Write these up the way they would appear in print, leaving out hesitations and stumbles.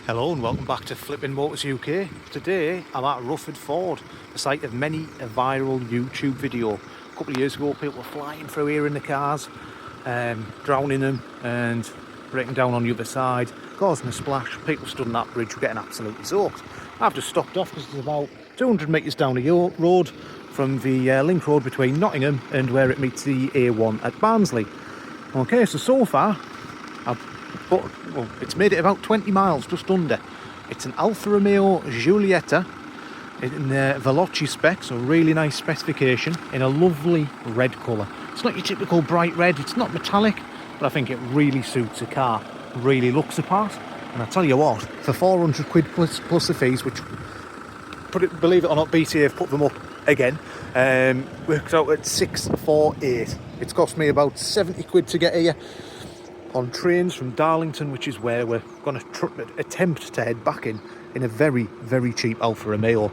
Hello and welcome back to Flipping Motors UK. Today I'm at Rufford Ford, the site of many a viral YouTube video. A couple of years ago people were flying through here in the cars, drowning them and breaking down on the other side, causing a splash. People stood on that bridge were getting absolutely soaked. I've just stopped off because it's about 200 metres down the road from the link road between Nottingham and where it meets the A1 at Barnsley. Okay, so far it's made it about 20 miles, just under. It's an Alfa Romeo Giulietta in Veloce spec, so really nice specification, in a lovely red colour. It's not your typical bright red, it's not metallic, but I think it really suits the car, really looks the part. And I tell you what, for 400 quid plus the fees, which, believe it or not, BT have put them up again, works out at 648. It's cost me about 70 quid to get here on trains from Darlington, which is where we're going to attempt to head back in a very, very cheap Alfa Romeo.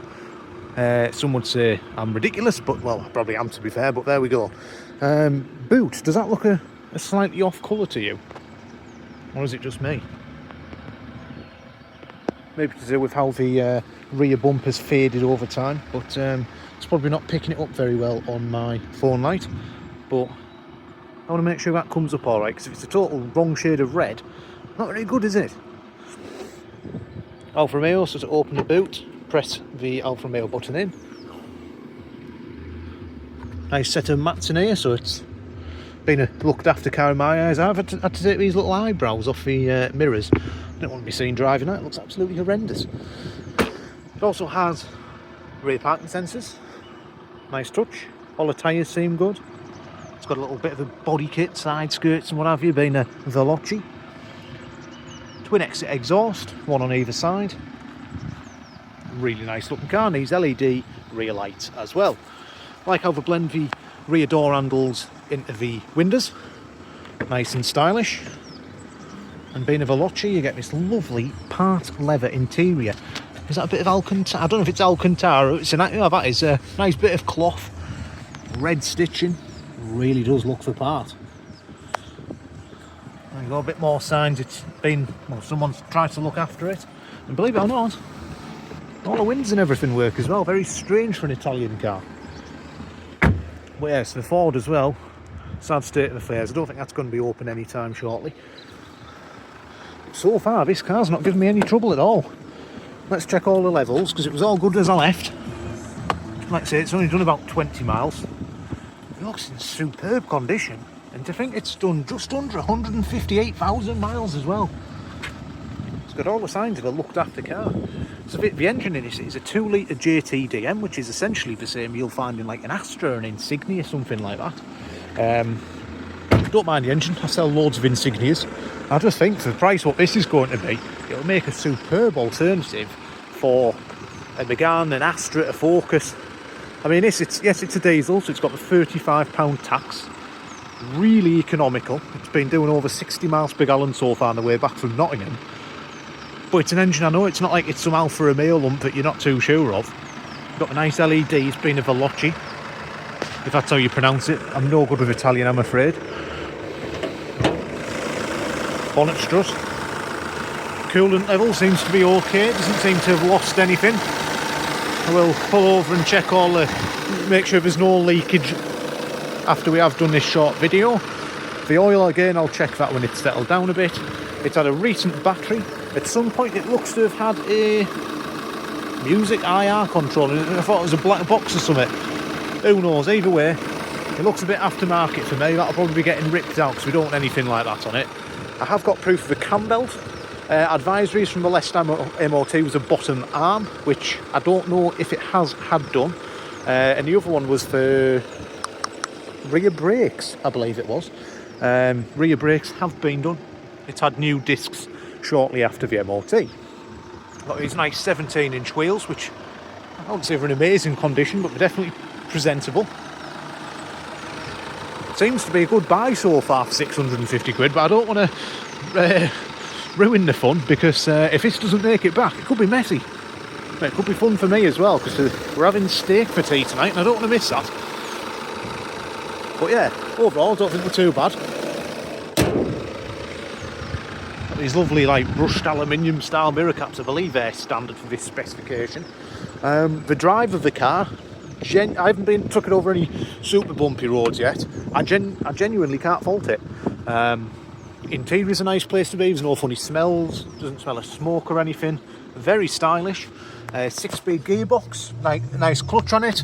Some would say I'm ridiculous, but, well, I probably am, to be fair, but there we go. Boot, does that look a slightly off colour to you? Or is it just me? Maybe to do with how the rear bumper's faded over time, but it's probably not picking it up very well on my phone light. But I want to make sure that comes up alright, because if it's a total wrong shade of red, not very good, is it? Alfa Romeo, so to open the boot, press the Alfa Romeo button in. Nice set of mats in here, so it's been a looked after car in my eyes. I've had to take these little eyebrows off the mirrors. I don't want to be seen driving that, it looks absolutely horrendous. It also has rear parking sensors, nice touch, all the tyres seem good. It's got a little bit of a body kit, side skirts and what have you, being a Veloce. Twin exit exhaust, one on either side. Really nice looking car, and these LED rear lights as well. I like how they blend the rear door handles into the windows. Nice and stylish. And being a Veloce, you get this lovely part leather interior. Is that a bit of Alcantara? I don't know if it's Alcantara. It's that is a nice bit of cloth. Red stitching. Really does look the part. There you go, a bit more signs it's been, well, someone's tried to look after it. And believe it or not, all the windows and everything work as well. Very strange for an Italian car. But yes, the Ford as well. Sad state of affairs. I don't think that's going to be open anytime shortly. So far, this car's not giving me any trouble at all. Let's check all the levels, because it was all good as I left. Like I say, it's only done about 20 miles. It looks in superb condition, and to think it's done just under 158,000 miles as well. It's got all the signs of a looked after car. So the engine in it is a 2-litre JTDM, which is essentially the same you'll find in like an Astra, an Insignia, something like that. Don't mind the engine, I sell loads of Insignias. I just think for the price what this is going to be, it'll make a superb alternative for a Megane, an Astra, a Focus. I mean, it's a diesel, so it's got the £35 tax. Really economical. It's been doing over 60 miles per gallon so far on the way back from Nottingham. But it's an engine, I know, it's not like it's some Alfa Romeo lump that you're not too sure of. Got a nice LEDs, being a Veloce, if that's how you pronounce it. I'm no good with Italian, I'm afraid. Bonnet strut. Coolant level seems to be okay, doesn't seem to have lost anything. I will pull over and check make sure there's no leakage after we have done this short video. The oil, again, I'll check that when it's settled down a bit. It's had a recent battery. At some point it looks to have had a music IR control in it. I thought it was a black box or something. Who knows, either way, it looks a bit aftermarket for me. That'll probably be getting ripped out because we don't want anything like that on it. I have got proof of the cam belt. Advisories from the last MOT was a bottom arm, which I don't know if it had done. And the other one was for rear brakes, I believe it was. Rear brakes have been done. It's had new discs shortly after the MOT. Got these nice 17-inch wheels, which I wouldn't say they're in amazing condition, but they're definitely presentable. Seems to be a good buy so far for 650 quid, but I don't want to ruin the fun, because if this doesn't make it back, it could be messy. It could be fun for me as well, because we're having steak for tea tonight and I don't want to miss that. But yeah, overall I don't think we're too bad. These lovely like brushed aluminium style mirror caps, I believe they're standard for this specification. The drive of the car, I haven't been took it over any super bumpy roads yet. I genuinely can't fault it. Interior is a nice place to be. There's no funny smells. Doesn't smell of smoke or anything. Very stylish. 6-speed gearbox. Nice clutch on it.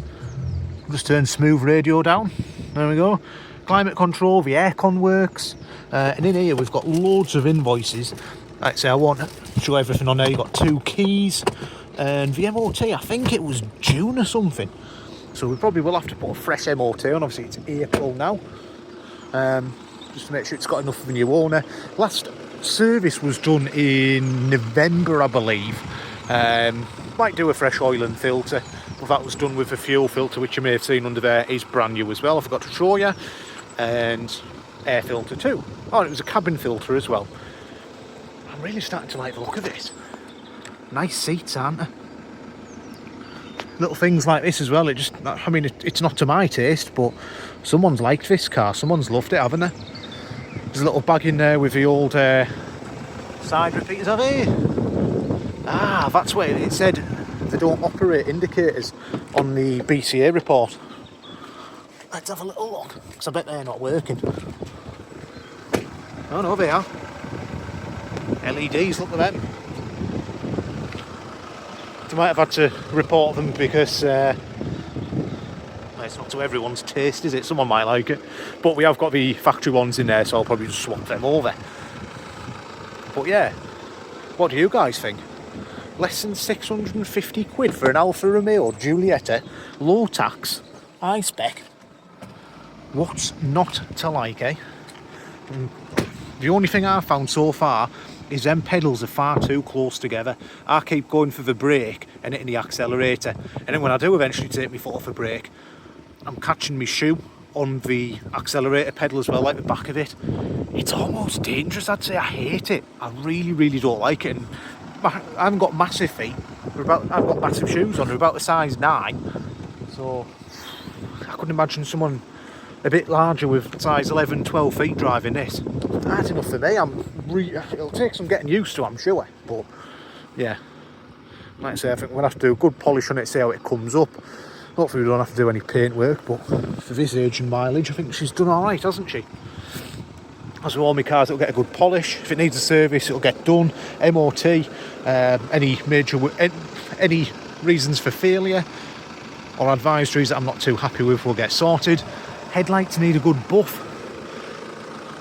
Just turn smooth radio down. There we go. Climate control. The aircon works. And in here we've got loads of invoices. Like I say, I won't show everything on there. You've got 2 keys. And the MOT, I think it was June or something. So we probably will have to put a fresh MOT on. Obviously it's April now. Just to make sure it's got enough of a new owner. Last service was done in November, I believe. Might do a fresh oil and filter, but that was done with a fuel filter, which you may have seen under there is brand new as well. I forgot to show you. And air filter too. Oh, and it was a cabin filter as well. I'm really starting to like the look of this. Nice seats, aren't they? Little things like this as well. I mean, it's not to my taste, but someone's liked this car. Someone's loved it, haven't they? There's a little bag in there with the old side repeaters, have they? Ah, that's where it said they don't operate indicators on the BCA report. Let's have a little look, because I bet they're not working. Oh no, they are. LEDs, look at them. They might have had to report them because it's not to everyone's taste, is it? Someone might like it. But we have got the factory ones in there, so I'll probably just swap them over. But yeah, what do you guys think? Less than 650 quid for an Alfa Romeo Giulietta, low tax, high spec. What's not to like, eh? The only thing I've found so far is them pedals are far too close together. I keep going for the brake and hitting the accelerator, and then when I do eventually take my foot off the brake, I'm catching my shoe on the accelerator pedal as well, like the back of it. It's almost dangerous, I'd say. I hate it. I really, really don't like it. And I haven't got massive feet. I've got massive shoes on. They're about a size 9. So I couldn't imagine someone a bit larger with size 11, 12 feet driving this. That's enough for me. It'll take some getting used to, I'm sure. But yeah, like I say, I think we'll have to do a good polish on it, see how it comes up. Hopefully we don't have to do any paint work, but for this age and mileage, I think she's done all right, hasn't she? As with all my cars, it'll get a good polish. If it needs a service, it'll get done. MOT, any reasons for failure or advisories that I'm not too happy with will get sorted. Headlights need a good buff.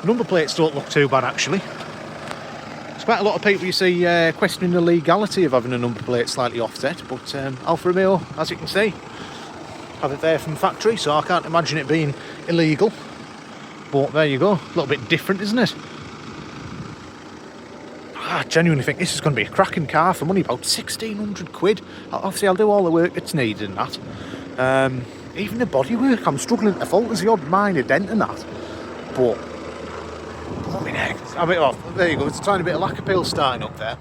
Number plates don't look too bad, actually. There's quite a lot of people you see questioning the legality of having a number plate slightly offset, but Alfa Romeo, as you can see, have it there from factory, so I can't imagine it being illegal. But there you go, a little bit different, isn't it? I genuinely think this is going to be a cracking car for money, about 1,600 quid. Obviously, I'll do all the work that's needed in that. Even the bodywork, I'm struggling to fault. There's the odd minor dent in that. But, blooming heck. I mean, oh, there you go, there's a tiny bit of lack appeal starting up there.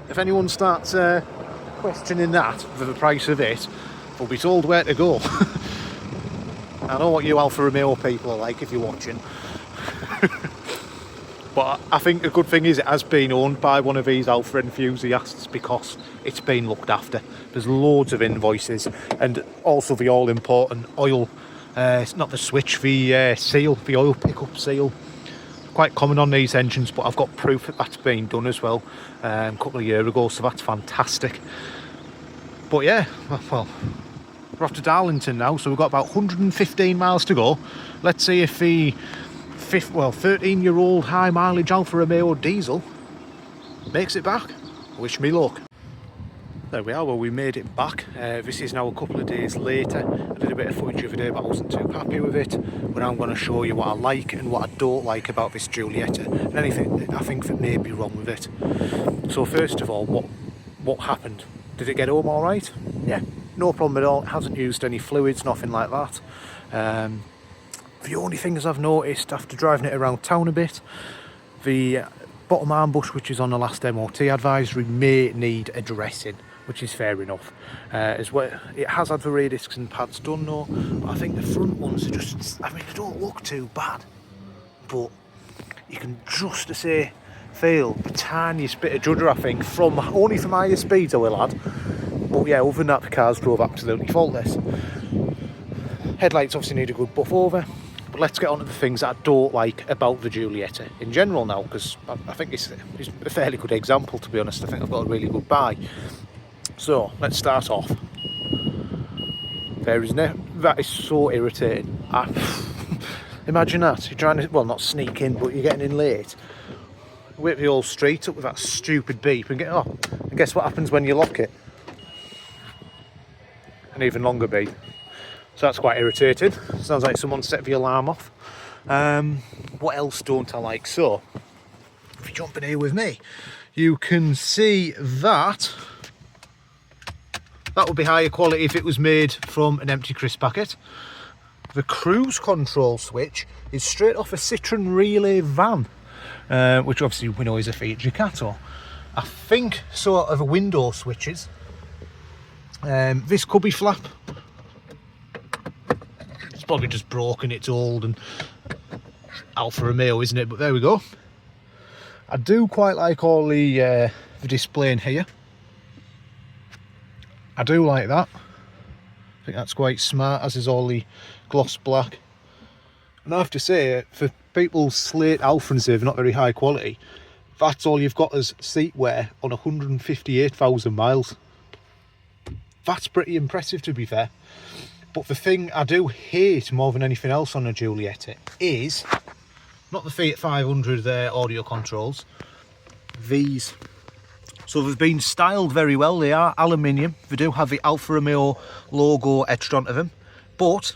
If anyone starts questioning that for the price of it, they'll be told where to go. I know what you Alfa Romeo people are like if you're watching. But I think the good thing is it has been owned by one of these Alfa enthusiasts because it's been looked after. There's loads of invoices, and also the all-important oil, it's not the switch, the seal, the oil pickup seal. Quite common on these engines, but I've got proof that that's been done as well a couple of years ago, so that's fantastic. But yeah, well, we're off to Darlington now, so we've got about 115 miles to go. Let's see if the 13-year-old high mileage Alfa Romeo diesel makes it back. Wish me luck. There we are, well, we made it back. This is now a couple of days later. I did a bit of footage of the day, but I wasn't too happy with it. But now I'm going to show you what I like and what I don't like about this Giulietta, and anything I think that may be wrong with it. So first of all, what happened? Did it get home all right? Yeah, no problem at all. It hasn't used any fluids, nothing like that. The only things I've noticed after driving it around town a bit, the bottom arm bush, which is on the last MOT advisory, may need addressing, which is fair enough. As well, it has had the rear discs and pads done though. I think the front ones are just, I mean, they don't look too bad, but you can just say feel the tiniest bit of judder, I think, from only from higher speeds I will add. But yeah, other than that, the cars drove absolutely faultless. Headlights obviously need a good buff over. But let's get on to the things that I don't like about the Giulietta in general now, because I think it's a fairly good example, to be honest. I think I've got a really good buy. So let's start off. There is that is so irritating. Imagine that, you're trying to, well, not sneak in, but you're getting in late. Whip the whole street up with that stupid beep and and guess what happens when you lock it? An even longer beep. So that's quite irritating. Sounds like someone set the alarm off. What else don't I like? So, if you jump in here with me, you can see that would be higher quality if it was made from an empty crisp packet. The cruise control switch is straight off a Citroen Relay van, which obviously we know is a Fiat Ducato. I think sort of a window switches. This cubby flap, it's probably just broken, it's old and Alfa Romeo, isn't it? But there we go. I do quite like all the display in here. I do like that. I think that's quite smart, as is all the gloss black. And I have to say, for people's slate Alfa and say they're not very high quality, that's all you've got as seat wear on 158,000 miles. That's pretty impressive, to be fair. But the thing I do hate more than anything else on a Giulietta is not the Fiat 500 audio controls, these. So they've been styled very well. They are aluminium. They do have the Alfa Romeo logo etched onto them, but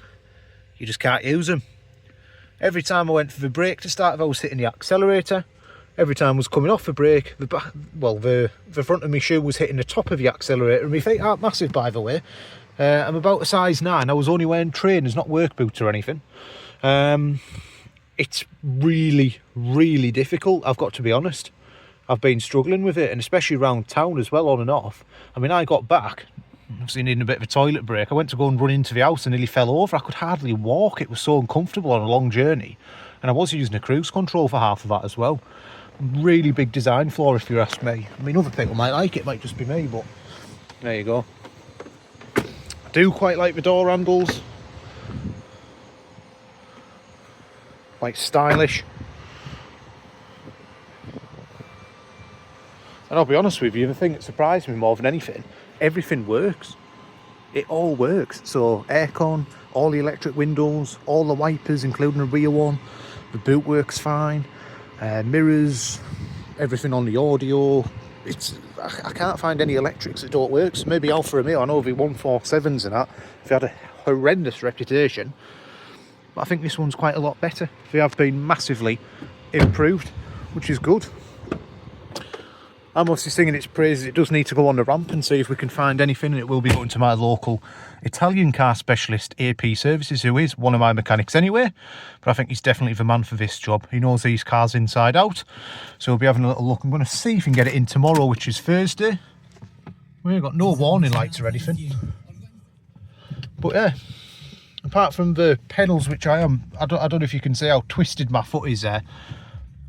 you just can't use them. Every time I went for the brake to start, if I was hitting the accelerator, every time I was coming off the brake, the front of my shoe was hitting the top of the accelerator. And my feet aren't massive, by the way. I'm about a size 9. I was only wearing trainers, not work boots or anything. It's really, really difficult, I've got to be honest. I've been struggling with it, and especially around town as well, on and off. I mean, I got back, obviously needing a bit of a toilet break. I went to go and run into the house and nearly fell over. I could hardly walk. It was so uncomfortable on a long journey. And I was using a cruise control for half of that as well. Really big design flaw, if you ask me. I mean, other people might like it, might just be me, but there you go. I do quite like the door handles. Quite stylish. And I'll be honest with you, the thing that surprised me more than anything, everything works. It all works. So aircon, all the electric windows, all the wipers, including the rear one. The boot works fine. Mirrors, everything on the audio. I can't find any electrics that don't work. So maybe Alfa Romeo, I know the 147s and that, they had a horrendous reputation. But I think this one's quite a lot better. They have been massively improved, which is good. I'm obviously singing its praises. It does need to go on the ramp and see if we can find anything, and it will be going to my local Italian car specialist, AP Services, who is one of my mechanics anyway, but I think he's definitely the man for this job. He knows these cars inside out, so we'll be having a little look. I'm going to see if we can get it in tomorrow, which is Thursday. We've got no warning lights or anything, but yeah, apart from the pedals, which I don't know if you can see how twisted my foot is there.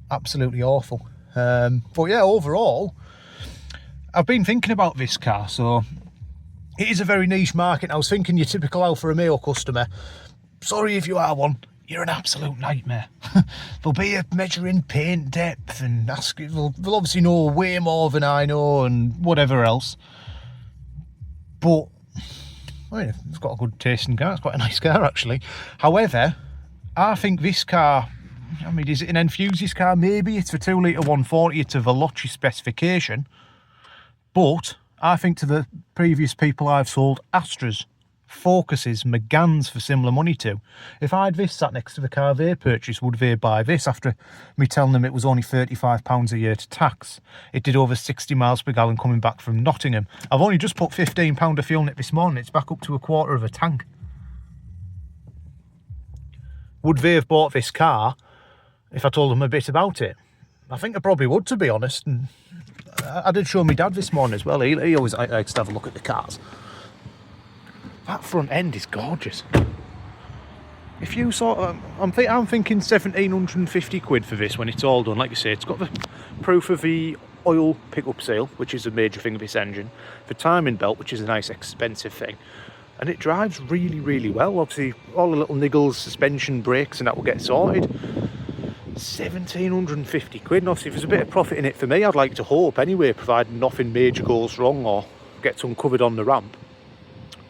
Absolutely awful. But yeah, overall, I've been thinking about this car. So it is a very niche market. I was thinking your typical Alfa Romeo customer, sorry if you are one, you're an absolute nightmare. They'll be measuring paint depth and they'll obviously know way more than I know and whatever else. But I mean, it's got a good tasting car. It's quite a nice car, actually. However, I think this car, I mean, is it an enthusiast car? Maybe. It's a 2 litre 140. It's a Veloce specification. But I think to the previous people I've sold Astras, Focuses, Megans for similar money to, if I had this sat next to the car they purchased, would they buy this after me telling them it was only £35 a year to tax? It did over 60 miles per gallon coming back from Nottingham. I've only just put £15 of fuel in it this morning. It's back up to a quarter of a tank. Would they have bought this car if I told them a bit about it? I think I probably would, to be honest. And I did show my dad this morning as well. He always likes to have a look at the cars. That front end is gorgeous. if you sort of, I'm thinking 1,750 quid for this when it's all done. Like you say, it's got the proof of the oil pickup seal, which is a major thing of this engine, the timing belt, which is a nice expensive thing, and it drives really, really well. Obviously, all the little niggles, suspension, brakes, and that will get sorted. 1,750 quid, and obviously if there's a bit of profit in it for me, I'd like to hope anyway, providing nothing major goes wrong or gets uncovered on the ramp.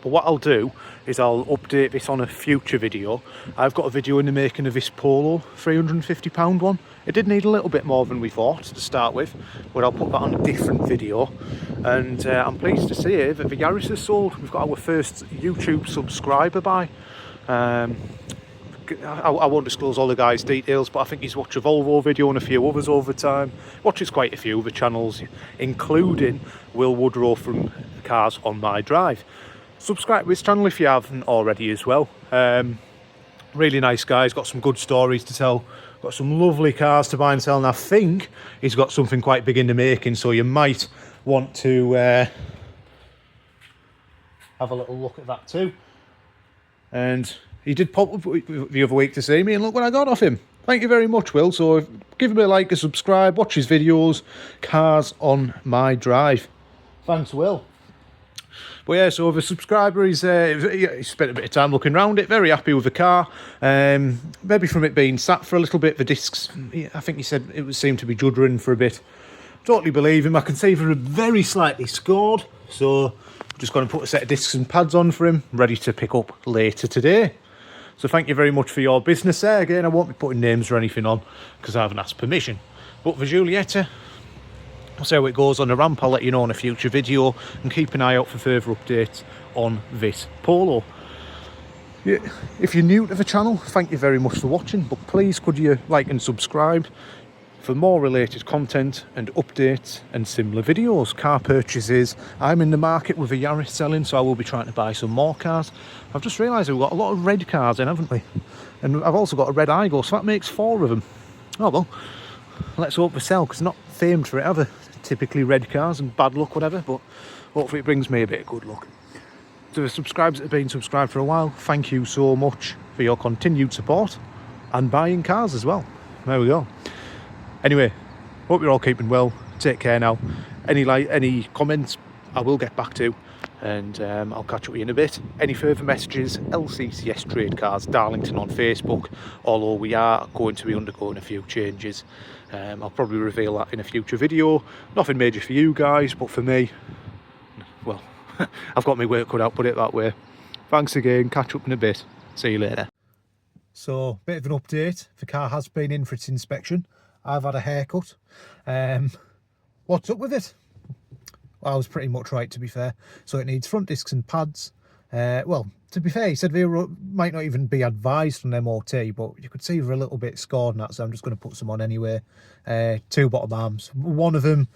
But what I'll do is I'll update this on a future video. I've got a video in the making of this Polo £350 one. It did need a little bit more than we thought to start with, but I'll put that on a different video. And I'm pleased to say that the Yaris has sold. We've got our first YouTube subscriber by. I won't disclose all the guy's details, but I think he's watched a Volvo video and a few others over time. Watches quite a few of the channels, including Will Woodrow from Cars on My Drive. Subscribe to his channel if you haven't already as well. Really nice guy, he's got some good stories to tell, got some lovely cars to buy and sell, and I think he's got something quite big in the making, so you might want to have a little look at that too. And he did pop up the other week to see me, and look what I got off him. Thank you very much, Will. So give him a like, a subscribe, watch his videos, Cars on My Drive. Thanks, Will. But yeah, so the subscriber, he spent a bit of time looking around it, very happy with the car. Maybe from it being sat for a little bit, the discs, I think he said it seemed to be juddering for a bit. Totally believe him. I can see they're very slightly scored, so I'm just going to put a set of discs and pads on for him, ready to pick up later today. So thank you very much for your business there. Again, I won't be putting names or anything on because I haven't asked permission. But for Giulietta, I'll see how it goes on the ramp. I'll let you know in a future video, and keep an eye out for further updates on this Polo. Yeah, if you're new to the channel, thank you very much for watching, but please could you like and subscribe for more related content and updates and similar videos. Car purchases, I'm in the market with a Yaris selling, so I will be trying to buy some more cars. I've just realised we've got a lot of red cars in, haven't we? And I've also got a red Igo, so that makes 4 of them. Oh well, let's hope they sell, because not famed for it, have they? Typically red cars and bad luck, whatever, but hopefully it brings me a bit of good luck. To the subscribers that have been subscribed for a while, thank you so much for your continued support and buying cars as well. There we go. Anyway, hope you're all keeping well. Take care now. Any comments I will get back to, and I'll catch up with you in a bit. Any further messages, LCCS Trade Cars Darlington on Facebook, although we are going to be undergoing a few changes. I'll probably reveal that in a future video. Nothing major for you guys, but for me, well, I've got my work cut out, put it that way. Thanks again, catch up in a bit. See you later. So, bit of an update. The car has been in for its inspection. I've had a haircut. What's up with it? Well, I was pretty much right, to be fair. So it needs front discs and pads. Well, to be fair, he said they might not even be advised from MOT, but you could see they're a little bit scored and that, so I'm just going to put some on anyway. 2 bottom arms. One of them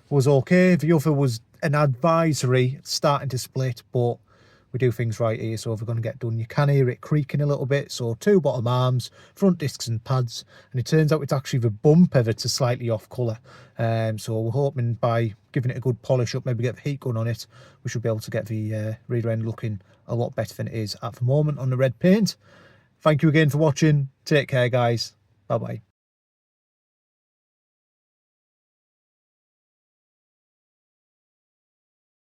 was okay. The other was an advisory, starting to split, but we do things right here, so if we're going to get done, you can hear it creaking a little bit. So 2 bottom arms, front discs and pads, and it turns out it's actually the bumper that's slightly off colour. So we're hoping by giving it a good polish up, maybe get the heat gun on it, we should be able to get the rear end looking a lot better than it is at the moment on the red paint. Thank you again for watching. Take care, guys. Bye bye.